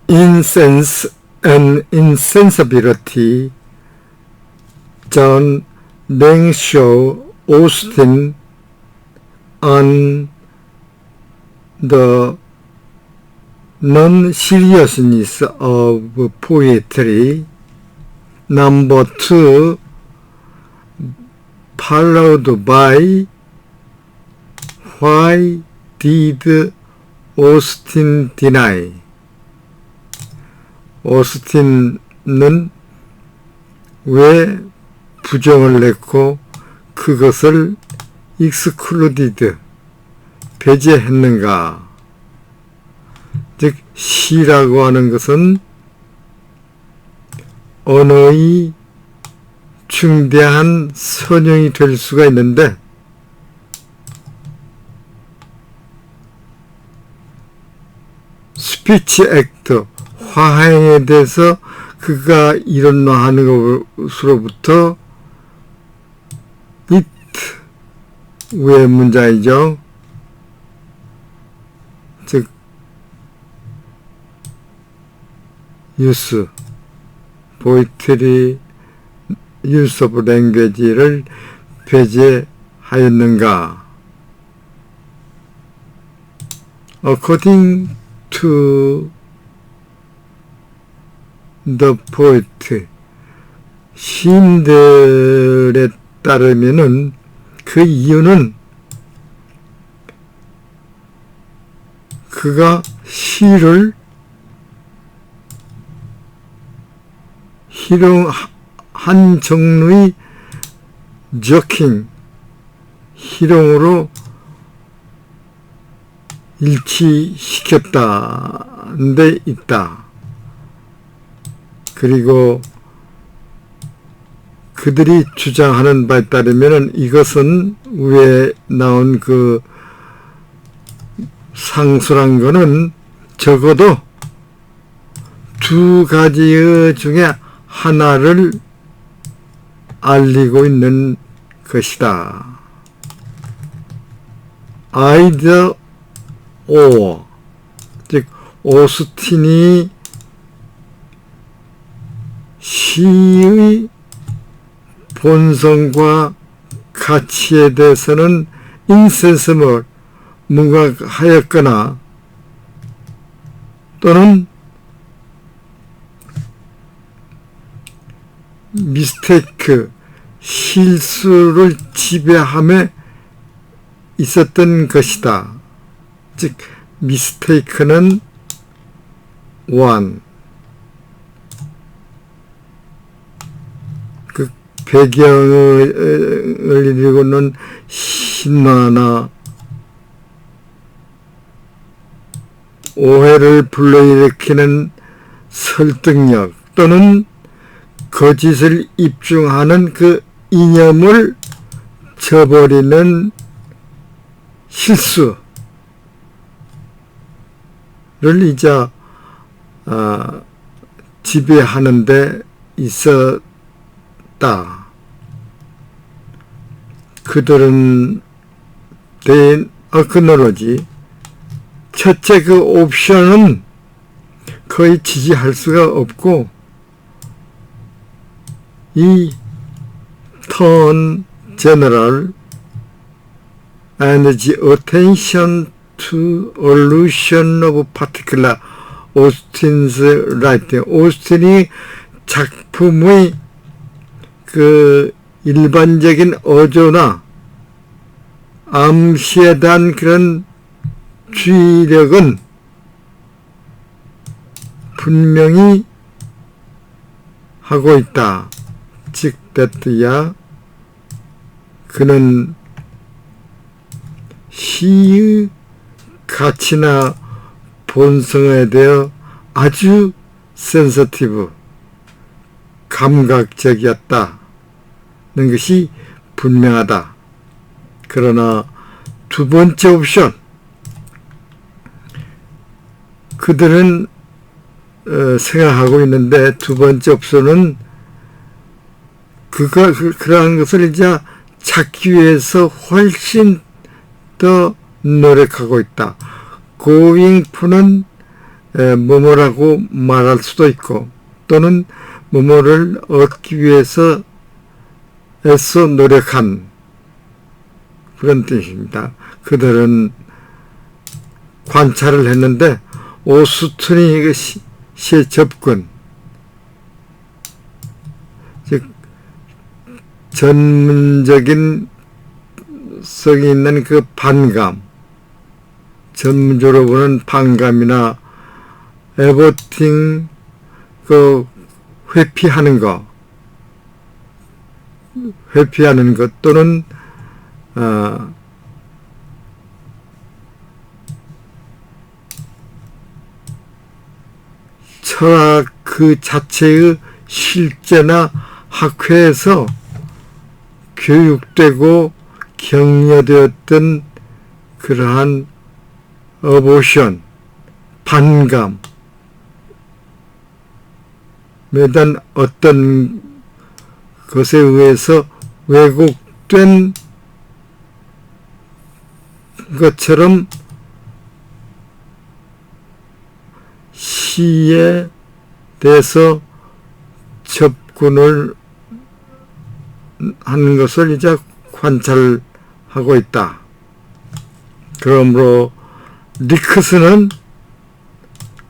Insense and Insensibility, John Renshaw Austin, on the non-seriousness of poetry. Number 2, followed by Why Did Austin Deny? 오스틴은 왜 부정을 냈고 그것을 excluded, 배제했는가? 즉 시라고 하는 것은 언어의 중대한 선형이 될 수가 있는데 스피치 액트, 화행에 대해서 그가 일어나 하는 것으로부터 it 왜 문장이죠? 즉 use, poetry, use of language를 배제하였는가? According to the poet, 시인들에 따르면은 그 이유는 그가 시를 한 종류의 joking, 희롱으로 일치시켰다는 데 있다. 그리고 그들이 주장하는 바에 따르면 이것은 위에 나온 그 상수란 거는 적어도 두 가지의 중에 하나를 알리고 있는 것이다. either or, 즉 오스틴이 시의 본성과 가치에 대해서는 insensible, 무각하였거나 또는 mistake, 실수를 지배함에 있었던 것이다. 즉 mistake는 one, 그 배경을 이루고는 신화나 오해를 불러일으키는 설득력 또는 거짓을 입증하는 그 이념을 저버리는 실수를 이제 지배하는 데 있었다. 그들은 they acknowledge, 첫째 그 옵션은 거의 지지할 수가 없고 이 turn general and the attention to allusion of particular Austin's writing, 오스틴이 작품의 그 일반적인 어조나 암시에 대한 그런 주의력은 분명히 하고 있다. 즉 that 그는 시의 가치나 본성에 대해 아주 센서티브, 감각적이었다는 것이 분명하다. 그러나 두 번째 옵션, 그들은 생각하고 있는데 두 번째 옵션은 그러한 것을 이제 찾기 위해서 훨씬 더 노력하고 있다. going 푸는 뭐뭐라고 말할 수도 있고, 또는 뭐뭐를 얻기 위해서 애써 노력한 그런 뜻입니다. 그들은 관찰을 했는데 오스틴이 시의 접근, 즉 전문적인 성이 있는 그 반감, 전문적으로 보는 반감이나 에버팅 그 회피하는 것 또는 철학 그 자체의 실제나 학회에서 교육되고 격려되었던 그러한 어보션, 반감, 매단 어떤 것에 의해서 왜곡된 것처럼 시에 대해서 접근을 하는 것을 이제 관찰하고 있다. 그러므로 니크스는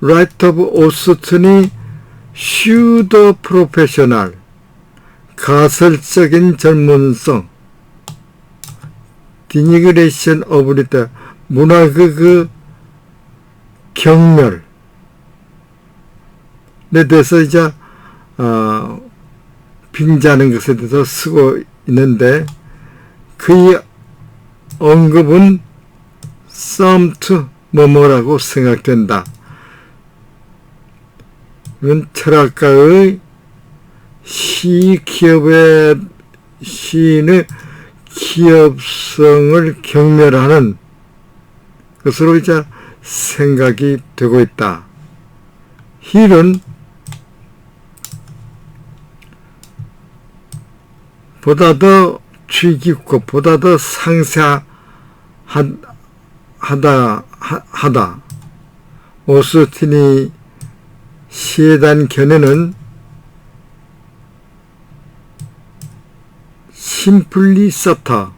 Right of Austin이 슈더 프로페셔널, 가설적인 전문성, 디니그레이션 오브 리터, 문학의 그 경멸에 대해서 이제 빙자하는 것에 대해서 쓰고 있는데, 그의 언급은 somewhat 뭐뭐라고 생각된다. 이건 철학가의 시인의 기업성을 경멸하는 것으로 이제 생각이 되고 있다. 힐은 보다 더 주의 깊고 보다 더 상세하다. 오스틴이 시에 대한 견해는 심플리 서터,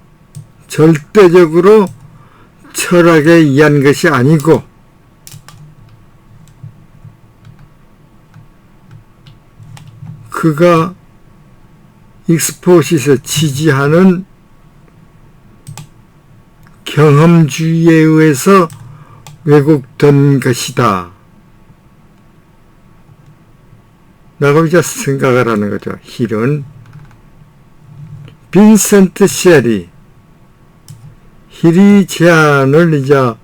절대적으로 철학에 의한 것이 아니고 그가 익스포시에서 지지하는 경험주의에 의해서 왜곡된 것이다 라고 이제 생각을 하는 거죠. 힐은 빈센트 쉘이 힐이 제안을 이제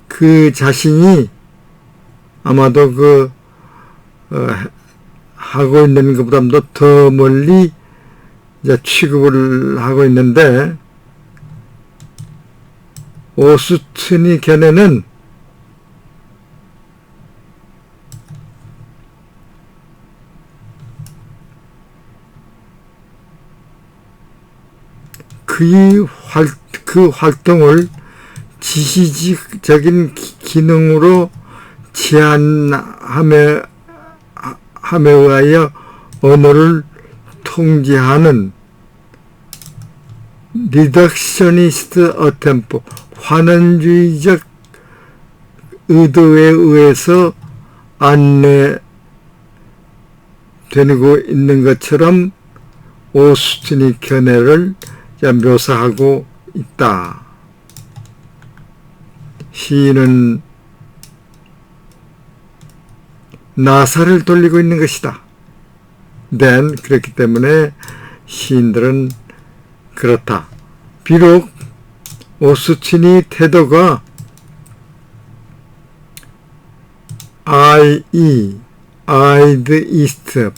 그 자신이 아마도 하고 있는 것보다도 더 멀리 이제 취급을 하고 있는데, 오스틴의 견해는 그 활동을 지시적인 기능으로 제한함에 의하여 언어를 통제하는 리덕셔니스트 어템포, 환원주의적 의도에 의해서 안내되고 있는 것처럼 오스틴의 견해를 묘사하고 있다. 시인은 나사를 돌리고 있는 것이다. 그렇기 때문에 시인들은 그렇다. 비록 오스틴의 태도가 I'd East,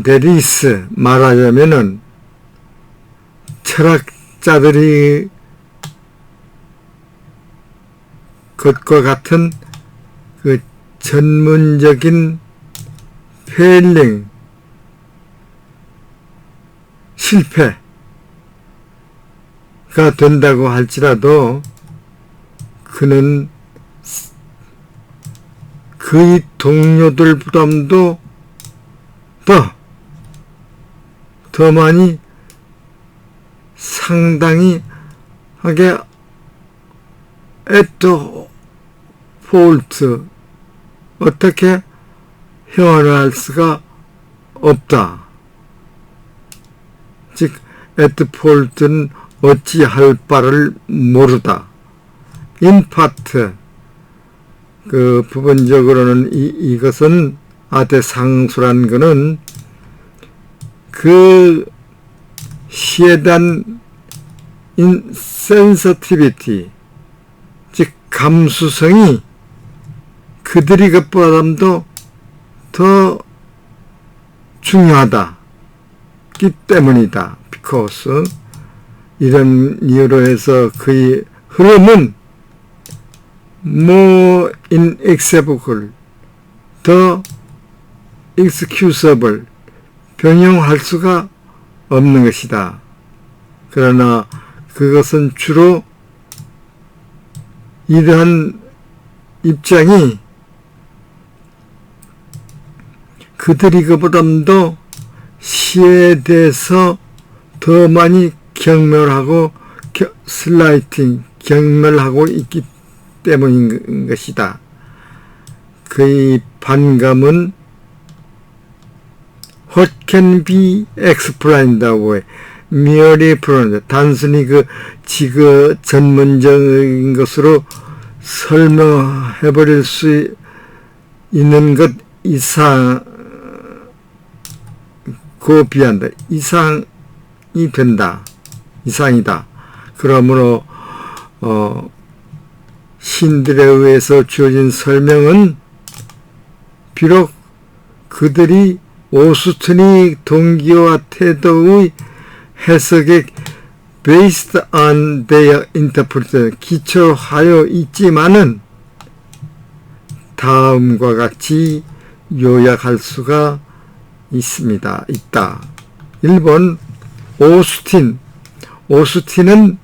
there is 말하자면은 철학자들이 것과 같은 그 전문적인 페일링, 실패, 된다고 할지라도 그는 그의 동료들보다도 더 많이 상당히 하게 at fault 어떻게 헤어날 수가 없다. 즉 at fault는 어찌할 바를 모르다. in part 그 부분적으로는 이것은 아대상수란 것은 그 시에 대한 insensitivity 즉 감수성이 그들이 것보다도 더 중요하다. 기 때문이다. because 이런 이유로 해서 그의 흐름은 more inexcusable 더 excusable 변형할 수가 없는 것이다. 그러나 그것은 주로 이러한 입장이 그들이 그보다도 시에 대해서 더 많이 경멸하고 슬라이팅 경멸하고 있기 때문인 것이다. 그의 반감은 what can be explained라고 해. merely pronoun 단순히 그 지그 전문적인 것으로 설명해버릴 수 있는 것 이상 고비한다. 이상이 된다. 이상이다. 그러므로 신들에 의해서 주어진 설명은 비록 그들이 오스틴의 동기와 태도의 해석에 based on their interpretation 기초하여 있지만은 다음과 같이 요약할 수가 있습니다. 있다. 1번 오스틴은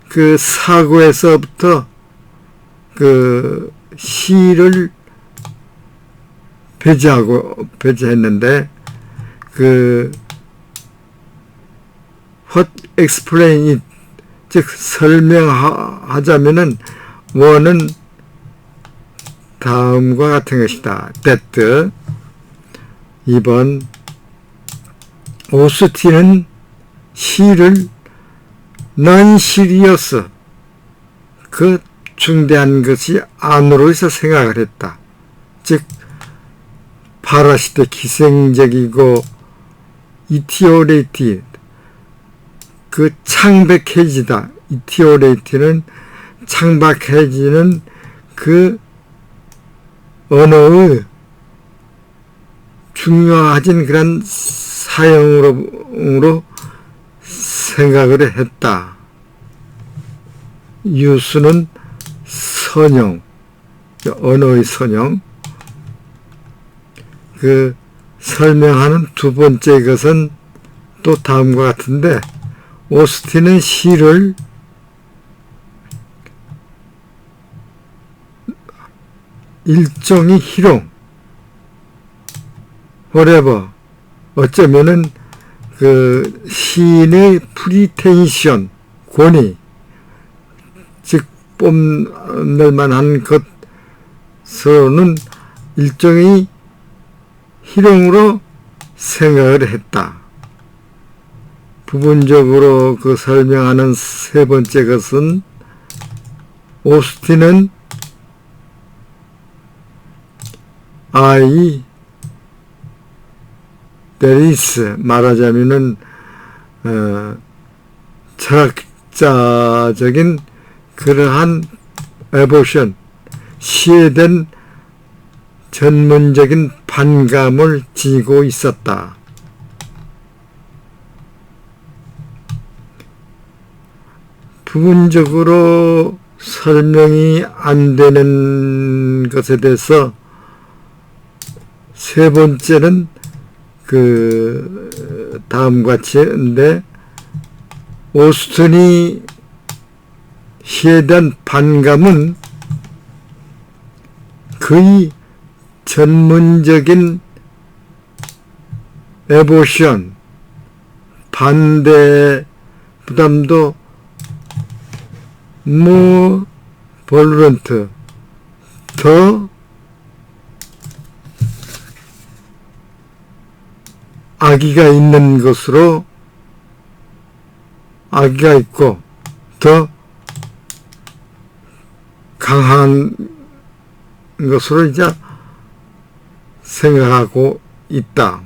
그 사고에서부터 그 시를 배제했는데 그 what explain it 즉 설명하자면은 원은 다음과 같은 것이다. that 2번 오스틴은 시를 non-serious 그 중대한 것이 안으로서 생각을 했다. 즉 파라시대 기생적이고 이티오레이티 그 창백해지다. 이티오레이티는 창박해지는 그 언어의 중요하진 그런 사용으로 생각을 했다. 유수는 선용, 언어의 선용. 그 설명하는 두 번째 것은 또 다음과 같은데 오스틴은 시를 일종의 희롱, whatever 어쩌면은 그 시인의 프리텐션 권위 즉 뽐낼 만한 것으로는 일종의 희롱으로 생각을 했다. 부분적으로 그 설명하는 세 번째 것은 오스틴은 데리스 말하자면은 철학자적인 그러한 에보션 시에 대한 전문적인 반감을 지니고 있었다. 부분적으로 설명이 안 되는 것에 대해서 세 번째는 그 다음과 같이인데 오스틴이 시에 대한 반감은 그의 전문적인 에보션, 반대 부담도 볼런트, 더 악의가 있는 것으로 악의가 있고 더 강한 것으로 이제 생각하고 있다.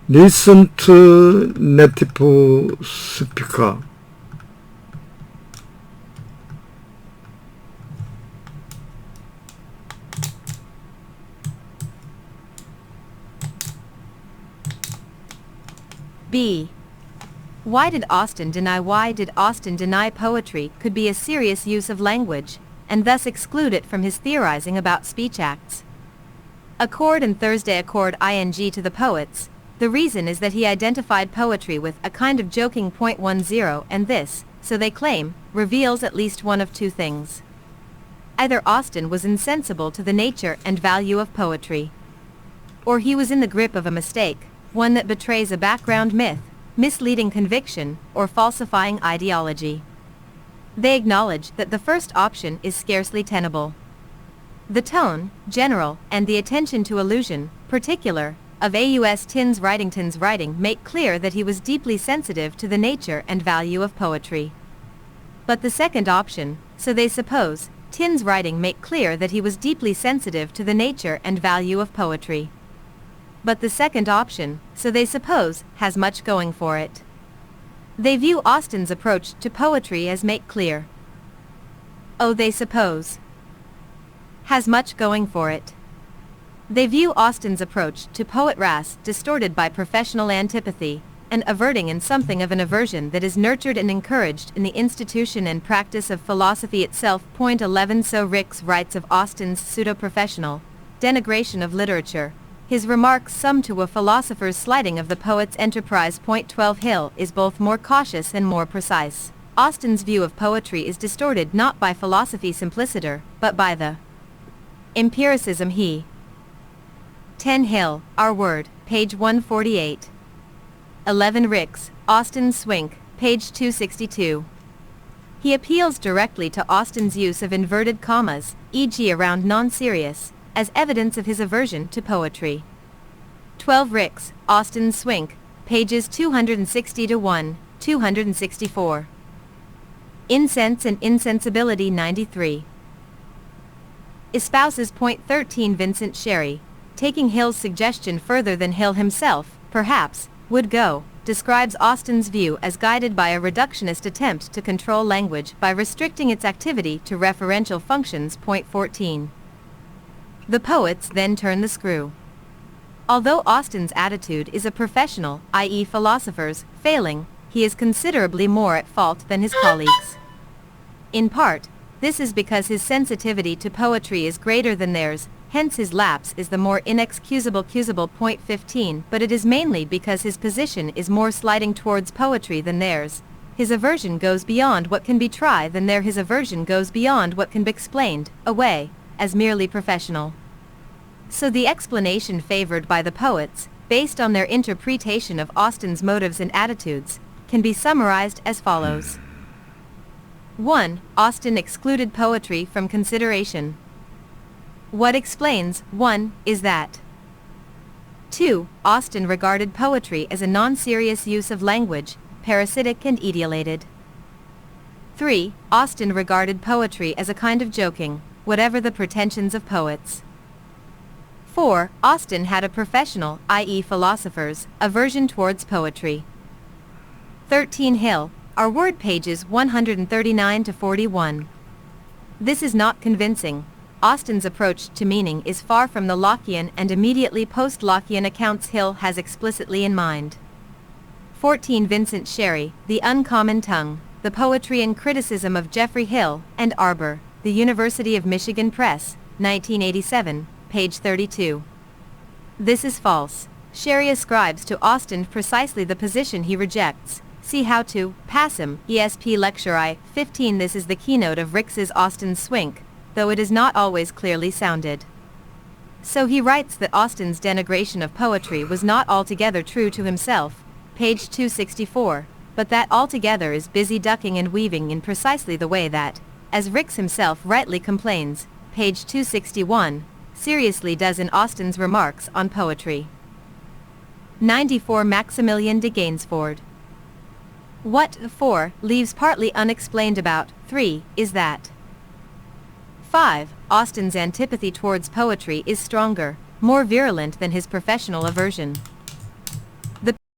Listen to native speaker. B. Why did Austin deny poetry could be a serious use of language, and thus exclude it from his theorizing about speech acts? Accord and Thursday accord ing to the poets. The reason is that he identified poetry with a kind of joking .10, and this, so they claim, reveals at least one of two things. Either Austin was insensible to the nature and value of poetry, or he was in the grip of a mistake, one that betrays a background myth, misleading conviction, or falsifying ideology. They acknowledge that the first option is scarcely tenable. The tone, general, and the attention to allusion, particular, of Austin's writing make clear that he was deeply sensitive to the nature and value of poetry. But the second option, so they suppose, Tin's writing make clear that he was deeply sensitive to the nature and value of poetry. But the second option, so they suppose, has much going for it. They view Austin's approach to poetry as make clear. Oh, they suppose. Has much going for it. They view Austin's approach to poet ras distorted by professional antipathy, and averting in something of an aversion that is nurtured and encouraged in the institution and practice of philosophy itself. 11 So Ricks writes of Austin's pseudo-professional denigration of literature. His remarks sum to a philosopher's slighting of the poet's enterprise. 12 Hill is both more cautious and more precise. Austin's view of poetry is distorted not by philosophy simpliciter, but by the empiricism he. 10 Hill, Our Word, page 148. 11 Ricks, Austin Swink, page 262. He appeals directly to Austin's use of inverted commas, e.g. around non-serious, as evidence of his aversion to poetry. 12 Ricks, Austin Swink, pages 260-1, 264. Incense and Insensibility 93. Espouses. 13 Vincent Sherry, taking Hill's suggestion further than Hill himself, perhaps, would go, describes Austin's view as guided by a reductionist attempt to control language by restricting its activity to referential functions. 14. The poets then turn the screw. Although Austin's attitude is a professional, i.e. philosophers, failing, he is considerably more at fault than his colleagues. In part, this is because his sensitivity to poetry is greater than theirs, hence his lapse is the more inexcusable. 15 But it is mainly because his position is more sliding towards poetry than theirs. His aversion goes beyond what can be tried than his aversion goes beyond what can be explained, away, as merely professional. So the explanation favored by the poets, based on their interpretation of Austin's motives and attitudes, can be summarized as follows. 1. Austin excluded poetry from consideration. What explains, 1, is that 2. Austin regarded poetry as a non-serious use of language, parasitic and etiolated. 3. Austin regarded poetry as a kind of joking, whatever the pretensions of poets. 4. Austin had a professional, i.e. philosophers, aversion towards poetry. 13 Hill, Our Word, pages 139-41. This is not convincing. Austin's approach to meaning is far from the Lockean and immediately post-Lockean accounts Hill has explicitly in mind. 14 Vincent Sherry, The Uncommon Tongue, The Poetry and Criticism of Geoffrey Hill and Arbor, The University of Michigan Press, 1987, page 32. This is false. Sherry ascribes to Austin precisely the position he rejects, See how to pass him, ESP Lecture I-15. This is the keynote of Rick's Austin's Swink, though it is not always clearly sounded. So he writes that Austin's denigration of poetry was not altogether true to himself, page 264, but that altogether is busy ducking and weaving in precisely the way that, as Ricks himself rightly complains, page 261, seriously does in Austin's remarks on poetry. 94 Maximilian de Gainsford. What 4 leaves partly unexplained about 3 is that 5. Austin's antipathy towards poetry is stronger, more virulent than his professional aversion.